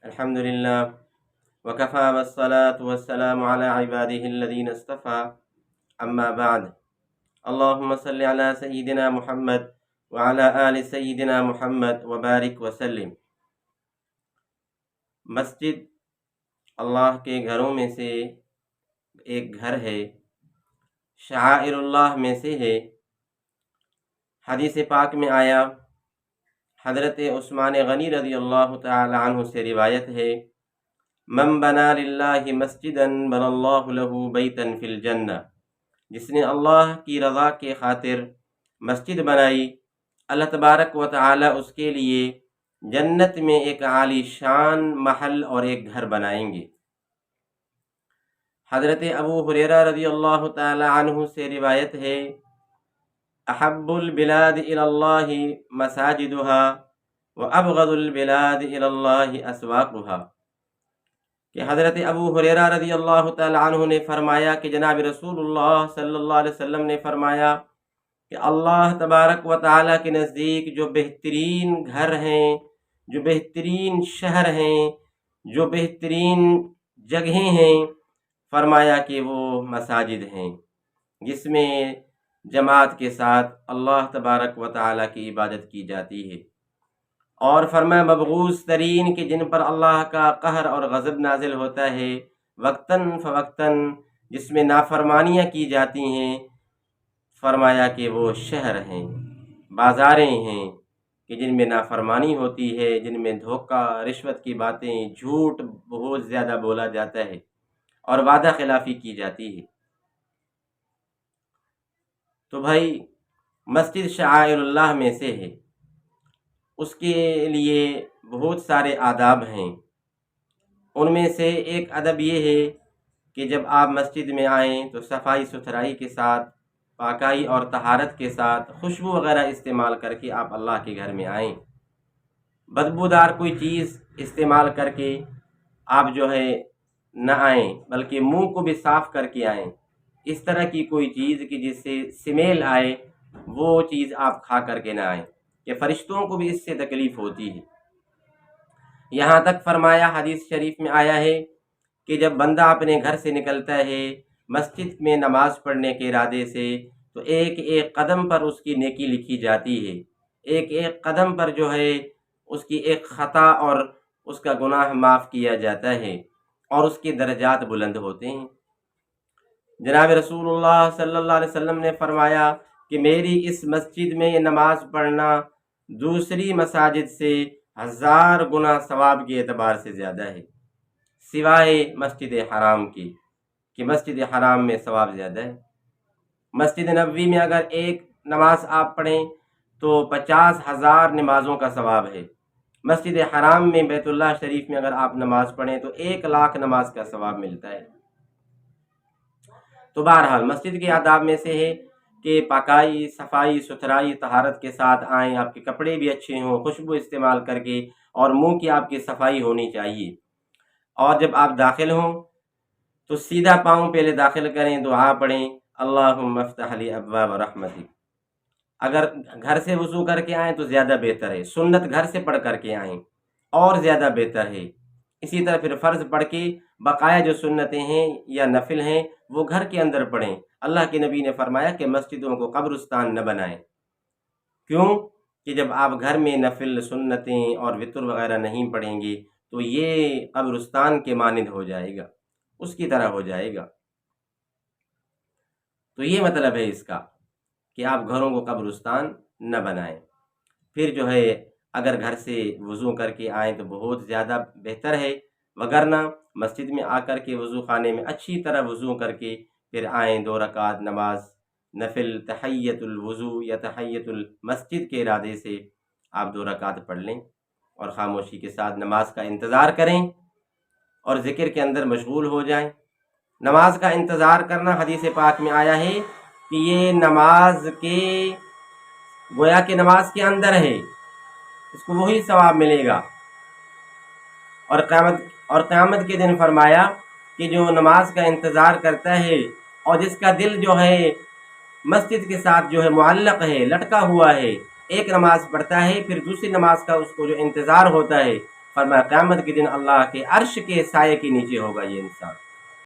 الحمد لله وكفى والصلاة والسلام على عباده الذين اصطفى أما بعد اللهم صل على سيدنا محمد وعلى آل سيدنا محمد وبارك وسلم۔ مسجد اللہ کے گھروں میں سے ایک گھر ہے، شعائر اللہ میں سے ہے۔ حدیث پاک میں آیا، حضرت عثمان غنی رضی اللہ تعالی عنہ سے روایت ہے، من بنا للہ مسجدا بنى اللہ لہ بیتا فی الجنہ، جس نے اللہ کی رضا کے خاطر مسجد بنائی، اللہ تبارک و تعالی اس کے لیے جنت میں ایک عالی شان محل اور ایک گھر بنائیں گے۔ حضرت ابو ہریرہ رضی اللہ تعالی عنہ سے روایت ہے، احب البلاد الی اللہ مساجدها وابغض البلاد الی اللہ اسواقها، کہ حضرت ابو ہریرہ رضی اللہ تعالی عنہ نے فرمایا کہ جناب رسول اللہ صلی اللہ علیہ وسلم نے فرمایا کہ اللہ تبارک و تعالی کے نزدیک جو بہترین گھر ہیں، جو بہترین شہر ہیں، جو بہترین جگہیں ہیں، فرمایا کہ وہ مساجد ہیں جس میں جماعت کے ساتھ اللہ تبارک و تعالی کی عبادت کی جاتی ہے، اور فرمایا مبغوض ترین کہ جن پر اللہ کا قہر اور غضب نازل ہوتا ہے وقتاً فوقتاً، جس میں نافرمانیاں کی جاتی ہیں، فرمایا کہ وہ شہر ہیں، بازاریں ہیں کہ جن میں نافرمانی ہوتی ہے، جن میں دھوکہ، رشوت کی باتیں، جھوٹ بہت زیادہ بولا جاتا ہے اور وعدہ خلافی کی جاتی ہے۔ تو بھائی، مسجد شعائر اللہ میں سے ہے، اس کے لیے بہت سارے آداب ہیں۔ ان میں سے ایک ادب یہ ہے کہ جب آپ مسجد میں آئیں تو صفائی ستھرائی کے ساتھ، پاکائی اور طہارت کے ساتھ، خوشبو وغیرہ استعمال کر کے آپ اللہ کے گھر میں آئیں۔ بدبودار کوئی چیز استعمال کر کے آپ نہ آئیں، بلکہ منہ کو بھی صاف کر کے آئیں۔ اس طرح کی کوئی چیز کہ جس سے سمیل آئے، وہ چیز آپ کھا کر کے نہ آئیں، کہ فرشتوں کو بھی اس سے تکلیف ہوتی ہے۔ یہاں تک فرمایا، حدیث شریف میں آیا ہے کہ جب بندہ اپنے گھر سے نکلتا ہے مسجد میں نماز پڑھنے کے ارادے سے، تو ایک ایک قدم پر اس کی نیکی لکھی جاتی ہے، ایک ایک قدم پر اس کی ایک خطا اور اس کا گناہ معاف کیا جاتا ہے، اور اس کے درجات بلند ہوتے ہیں۔ جناب رسول اللہ صلی اللہ علیہ وسلم نے فرمایا کہ میری اس مسجد میں یہ نماز پڑھنا دوسری مساجد سے 1000 گنا ثواب کے اعتبار سے زیادہ ہے، سوائے مسجد حرام کی، کہ مسجد حرام میں ثواب زیادہ ہے۔ مسجد نبوی میں اگر ایک نماز آپ پڑھیں تو 50,000 نمازوں کا ثواب ہے۔ مسجد حرام میں، بیت اللہ شریف میں اگر آپ نماز پڑھیں تو 1,00,000 نماز کا ثواب ملتا ہے۔ تو بہرحال مسجد کے آداب میں سے ہے کہ پاکائی، صفائی ستھرائی، طہارت کے ساتھ آئیں، آپ کے کپڑے بھی اچھے ہوں، خوشبو استعمال کر کے، اور منہ کی آپ کی صفائی ہونی چاہیے۔ اور جب آپ داخل ہوں تو سیدھا پاؤں پہلے داخل کریں، دعا پڑھیں، اللہم افتح لی ابواب رحمتک۔ اگر گھر سے وضو کر کے آئیں تو زیادہ بہتر ہے، سنت گھر سے پڑھ کر کے آئیں اور زیادہ بہتر ہے۔ اسی طرح پھر فرض پڑھ کے بقایا جو سنتیں ہیں یا نفل ہیں وہ گھر کے اندر پڑھیں۔ اللہ کے نبی نے فرمایا کہ مسجدوں کو قبرستان نہ بنائیں۔ کیوں؟ کہ جب آپ گھر میں نفل، سنتیں اور وتر وغیرہ نہیں پڑھیں گے تو یہ قبرستان کے مانند ہو جائے گا، اس کی طرح ہو جائے گا۔ تو یہ مطلب ہے اس کا کہ آپ گھروں کو قبرستان نہ بنائیں۔ پھر اگر گھر سے وضو کر کے آئیں تو بہت زیادہ بہتر ہے، وگرنہ مسجد میں آ کر کے وضو خانے میں اچھی طرح وضو کر کے پھر آئیں، 2 رکعت نماز نفل تحیت الوضو یا تحیت المسجد کے ارادے سے آپ 2 رکعت پڑھ لیں، اور خاموشی کے ساتھ نماز کا انتظار کریں اور ذکر کے اندر مشغول ہو جائیں۔ نماز کا انتظار کرنا، حدیث پاک میں آیا ہے کہ یہ نماز کے گویا کہ نماز کے اندر ہے، اس کو وہی ثواب ملے گا۔ اور قیامت کے دن فرمایا کہ جو نماز کا انتظار کرتا ہے اور جس کا دل مسجد کے ساتھ معلق ہے، لٹکا ہوا ہے، ایک نماز پڑھتا ہے، پھر دوسری نماز کا اس کو جو انتظار ہوتا ہے، فرمایا قیامت کے دن اللہ کے عرش کے سائے کے نیچے ہوگا یہ انسان۔